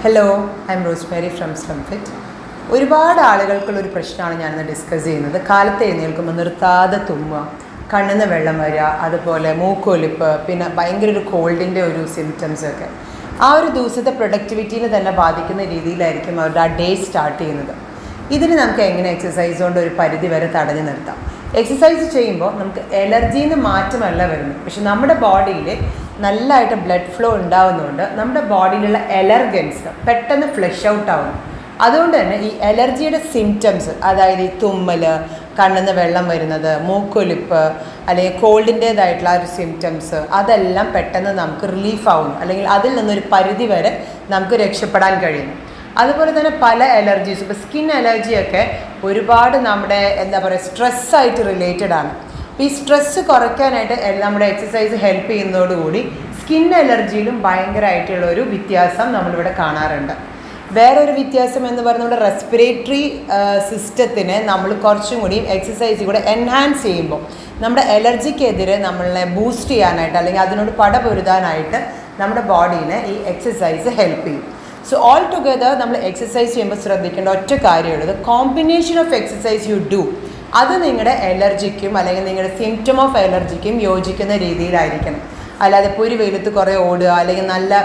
Hello, I am Rosemary from Slumfit. ഒരുപാട് ആളുകൾക്കുള്ളൊരു പ്രശ്നമാണ് ഞാനിന്ന് ഡിസ്കസ് ചെയ്യുന്നത്. കാലത്ത് എഴുന്നേൽക്കുമ്പോൾ നിർത്താതെ തുമ്മുക, കണ്ണിന്ന് വെള്ളം വരിക, അതുപോലെ മൂക്കൊലിപ്പ്, പിന്നെ ഭയങ്കര ഒരു കോൾഡിൻ്റെ ഒരു സിംറ്റംസൊക്കെ ആ ഒരു ദിവസത്തെ പ്രൊഡക്ടിവിറ്റീനെ തന്നെ ബാധിക്കുന്ന രീതിയിലായിരിക്കും അവരുടെ ആ ഡേ സ്റ്റാർട്ട് ചെയ്യുന്നത്. ഇതിന് നമുക്ക് എങ്ങനെ എക്സസൈസ് കൊണ്ട് ഒരു പരിധി വരെ തടഞ്ഞു നിർത്താം? എക്സസൈസ് ചെയ്യുമ്പോൾ നമുക്ക് എനർജിയിൽ നിന്ന് മാറ്റമല്ല വരുന്നത്, പക്ഷെ നമ്മുടെ ബോഡിയിൽ നല്ലതായിട്ട് ബ്ലഡ് ഫ്ലോ ഉണ്ടാകുന്നതുകൊണ്ട് നമ്മുടെ ബോഡിയിലുള്ള എലർജൻസ് പെട്ടെന്ന് ഫ്ലഷ് ഔട്ട് ആവുന്നു. അതുകൊണ്ട് തന്നെ ഈ എലർജിയുടെ സിംറ്റംസ്, അതായത് ഈ തുമ്മൽ, കണ്ണിന്ന് വെള്ളം വരുന്നത്, മൂക്കൊലിപ്പ്, അല്ലെങ്കിൽ കോൾഡിൻ്റേതായിട്ടുള്ള ആ ഒരു സിംറ്റംസ്, അതെല്ലാം പെട്ടെന്ന് നമുക്ക് റിലീഫ് ആവുന്നു, അല്ലെങ്കിൽ അതിൽ നിന്നൊരു പരിധി വരെ നമുക്ക് രക്ഷപ്പെടാൻ കഴിയുന്നു. അതുപോലെ തന്നെ പല അലർജീസ്, ഇപ്പോൾ സ്കിൻ അലർജിയൊക്കെ ഒരുപാട് നമ്മുടെ സ്ട്രെസ്സായിട്ട് റിലേറ്റഡ് ആണ്. അപ്പോൾ ഈ സ്ട്രെസ്സ് കുറയ്ക്കാനായിട്ട് നമ്മുടെ എക്സസൈസ് ഹെൽപ്പ് ചെയ്യുന്നതോടുകൂടി സ്കിൻ അലർജിയിലും ഭയങ്കരമായിട്ടുള്ള ഒരു വ്യത്യാസം നമ്മളിവിടെ കാണാറുണ്ട്. വേറൊരു വ്യത്യാസം എന്ന് പറയുന്നത് നമ്മുടെ റെസ്പിറേറ്ററി സിസ്റ്റത്തിനെ നമ്മൾ കുറച്ചും കൂടി എക്സസൈസ് കൂടെ എൻഹാൻസ് ചെയ്യുമ്പോൾ നമ്മുടെ അലർജിക്കെതിരെ നമ്മളെ ബൂസ്റ്റ് ചെയ്യാനായിട്ട്, അല്ലെങ്കിൽ അതിനോട് പടപൊരുതാനായിട്ട് നമ്മുടെ ബോഡീനെ ഈ എക്സസൈസ് ഹെൽപ്പ് ചെയ്യും. സോ ഓൾ ടുഗദർ നമ്മൾ എക്സസൈസ് ചെയ്യുമ്പോൾ ശ്രദ്ധിക്കേണ്ട ഒറ്റ കാര്യമുള്ളത്, combination of exercise you do അത് നിങ്ങളുടെ അലർജിക്കും അല്ലെങ്കിൽ നിങ്ങളുടെ സിംറ്റം ഓഫ് അലർജിക്കും യോജിക്കുന്ന രീതിയിലായിരിക്കണം. അല്ലാതെ ഇപ്പോൾ ഒരു വെയിലത്ത് കുറേ ഓടുക, അല്ലെങ്കിൽ നല്ല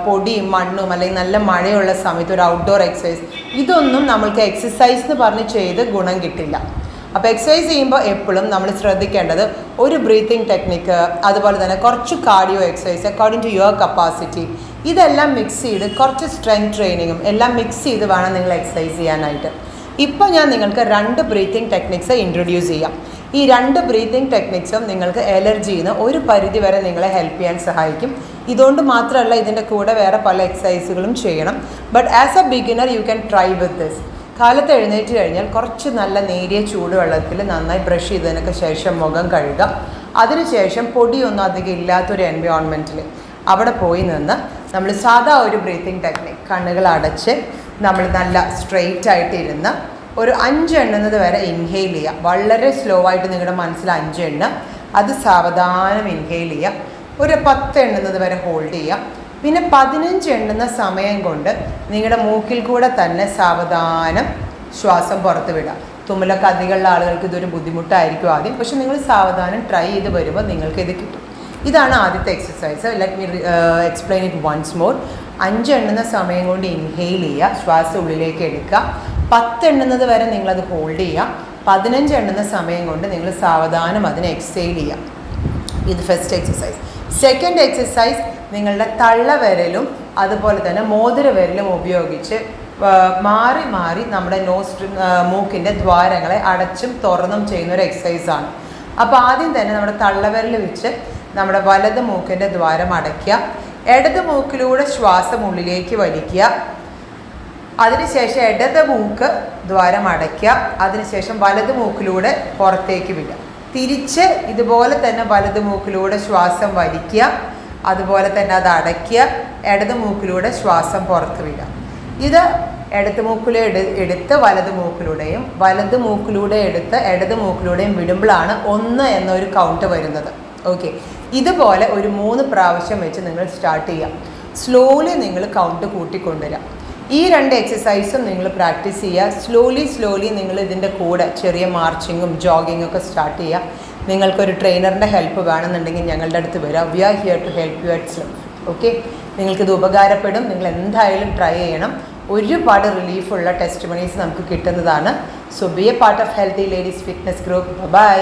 പൊടിയും മണ്ണും, അല്ലെങ്കിൽ നല്ല മഴയുള്ള സമയത്ത് ഒരു ഔട്ട്ഡോർ എക്സസൈസ്, ഇതൊന്നും നമ്മൾക്ക് എക്സസൈസ് എന്ന് പറഞ്ഞ് ചെയ്ത് ഗുണം കിട്ടില്ല. അപ്പോൾ എക്സസൈസ് ചെയ്യുമ്പോൾ എപ്പോഴും നമ്മൾ ശ്രദ്ധിക്കേണ്ടത് ഒരു ബ്രീത്തിങ് ടെക്നിക്ക്, അതുപോലെ തന്നെ കുറച്ച് cardio exercise according to your capacity, ഇതെല്ലാം മിക്സ് ചെയ്ത് കുറച്ച് സ്ട്രെങ്ത് ട്രെയിനിങ്ങും എല്ലാം മിക്സ് ചെയ്ത് വേണം നിങ്ങൾ എക്സസൈസ് ചെയ്യാനായിട്ട്. ഇപ്പോൾ ഞാൻ നിങ്ങൾക്ക് 2 ബ്രീത്തിങ് ടെക്നിക്സ് ഇൻട്രൊഡ്യൂസ് ചെയ്യാം. ഈ 2 ബ്രീത്തിങ് ടെക്നിക്സും നിങ്ങൾക്ക് അലർജിയിൽ നിന്ന് ഒരു പരിധി വരെ നിങ്ങളെ ഹെൽപ്പ് ചെയ്യാൻ സഹായിക്കും. ഇതുകൊണ്ട് മാത്രമല്ല, ഇതിൻ്റെ കൂടെ വേറെ പല എക്സസൈസുകളും ചെയ്യണം. But as A beginner you can try with this. കാലത്ത് എഴുന്നേറ്റ് കഴിഞ്ഞാൽ കുറച്ച് നല്ല നേരിയ ചൂടുവെള്ളത്തിൽ നന്നായി ബ്രഷ് ചെയ്തതിനൊക്കെ ശേഷം മുഖം കഴുകുക. അതിനുശേഷം പൊടിയൊന്നും അധികം ഇല്ലാത്തൊരു എൻവയോൺമെൻറ്റിൽ അവിടെ പോയി നിന്ന് നമ്മൾ സാധാ ഒരു ബ്രീത്തിങ് ടെക്നിക്, കണ്ണുകൾ അടച്ച് നമ്മൾ നല്ല സ്ട്രെയിറ്റ് ആയിട്ട് ഇരുന്ന് ഒരു 5 എണ്ണുന്നത് വരെ ഇൻഹെയിൽ ചെയ്യുക. വളരെ സ്ലോ ആയിട്ട് നിങ്ങളുടെ മനസ്സിൽ 5 എണ്ണം, അത് സാവധാനം ഇൻഹെയിൽ ചെയ്യുക. ഒരു 10 എണ്ണുന്നത് വരെ ഹോൾഡ് ചെയ്യുക. പിന്നെ 15 എണ്ണുന്ന സമയം കൊണ്ട് നിങ്ങളുടെ മൂക്കിൽ കൂടെ തന്നെ സാവധാനം ശ്വാസം പുറത്ത് വിടുക. തുമ്മലൊക്കെ അധികമുള്ള ആളുകൾക്ക് ഇതൊരു ബുദ്ധിമുട്ടായിരിക്കും ആദ്യം, പക്ഷെ നിങ്ങൾ സാവധാനം ട്രൈ ചെയ്ത് വരുമ്പോൾ നിങ്ങൾക്ക് ഇത് കിട്ടും. ഇതാണ് ആദ്യത്തെ exercise. Let me explain it once more. 5 എണ്ണുന്ന സമയം കൊണ്ട് ഇൻഹെയിൽ ചെയ്യുക, ശ്വാസം ഉള്ളിലേക്ക് എടുക്കുക. 10 എണ്ണുന്നത് വരെ നിങ്ങളത് ഹോൾഡ് ചെയ്യുക. 15 എണ്ണുന്ന സമയം കൊണ്ട് നിങ്ങൾ സാവധാനം അതിനെ എക്സെയിൽ ചെയ്യുക. ഇത് ഫസ്റ്റ് എക്സസൈസ്. സെക്കൻഡ് എക്സസൈസ്, നിങ്ങളുടെ തള്ളവിരലും അതുപോലെ തന്നെ മോതിരവിരലും ഉപയോഗിച്ച് മാറി മാറി നമ്മുടെ മൂക്കിൻ്റെ ദ്വാരങ്ങളെ അടച്ചും തുറന്നും ചെയ്യുന്നൊരു എക്സസൈസാണ്. അപ്പോൾ ആദ്യം തന്നെ നമ്മുടെ തള്ളവിരൽ വെച്ച് നമ്മുടെ വലത് മൂക്കിൻ്റെ ദ്വാരം അടയ്ക്കുക. ഇടത് മൂക്കിലൂടെ ശ്വാസം ഉള്ളിലേക്ക് വലിക്കുക. അതിനുശേഷം ഇടത് മൂക്ക് ദ്വാരം അടയ്ക്കുക. അതിനുശേഷം വലത് മൂക്കിലൂടെ പുറത്തേക്ക് വിടുക. തിരിച്ച് ഇതുപോലെ തന്നെ വലത് മൂക്കിലൂടെ ശ്വാസം വലിക്കുക, അതുപോലെ തന്നെ അത് അടയ്ക്കുക. ഇടത് മൂക്കിലൂടെ ശ്വാസം പുറത്ത് വിടുക. ഇത് ഇടത് മൂക്കിലൂടെ എടുത്ത് വലത് മൂക്കിലൂടെയും, വലത് മൂക്കിലൂടെ എടുത്ത് ഇടത് മൂക്കിലൂടെയും വിടുമ്പോഴാണ് 1 എന്നൊരു കൗണ്ട് വരുന്നത്. ഓക്കെ, ഇതുപോലെ ഒരു 3 പ്രാവശ്യം വെച്ച് നിങ്ങൾ സ്റ്റാർട്ട് ചെയ്യാം. സ്ലോലി നിങ്ങൾ കൗണ്ട് കൂട്ടിക്കൊണ്ടുവരാം. ഈ 2 എക്സസൈസും നിങ്ങൾ പ്രാക്ടീസ് ചെയ്യുക. സ്ലോലി നിങ്ങൾ ഇതിൻ്റെ കൂടെ ചെറിയ മാർച്ചിങ്ങും ജോഗിങ്ങും ഒക്കെ സ്റ്റാർട്ട് ചെയ്യുക. നിങ്ങൾക്കൊരു ട്രെയിനറിൻ്റെ ഹെൽപ്പ് വേണമെന്നുണ്ടെങ്കിൽ ഞങ്ങളുടെ അടുത്ത് വരാം. We are here to help you at Slumfit. Okay, നിങ്ങൾക്കിത് ഉപകാരപ്പെടും. നിങ്ങൾ എന്തായാലും ട്രൈ ചെയ്യണം. ഒരുപാട് റിലീഫുള്ള ടെസ്റ്റിമണീസ് നമുക്ക് കിട്ടുന്നതാണ്. So be a part of healthy ladies fitness group. By.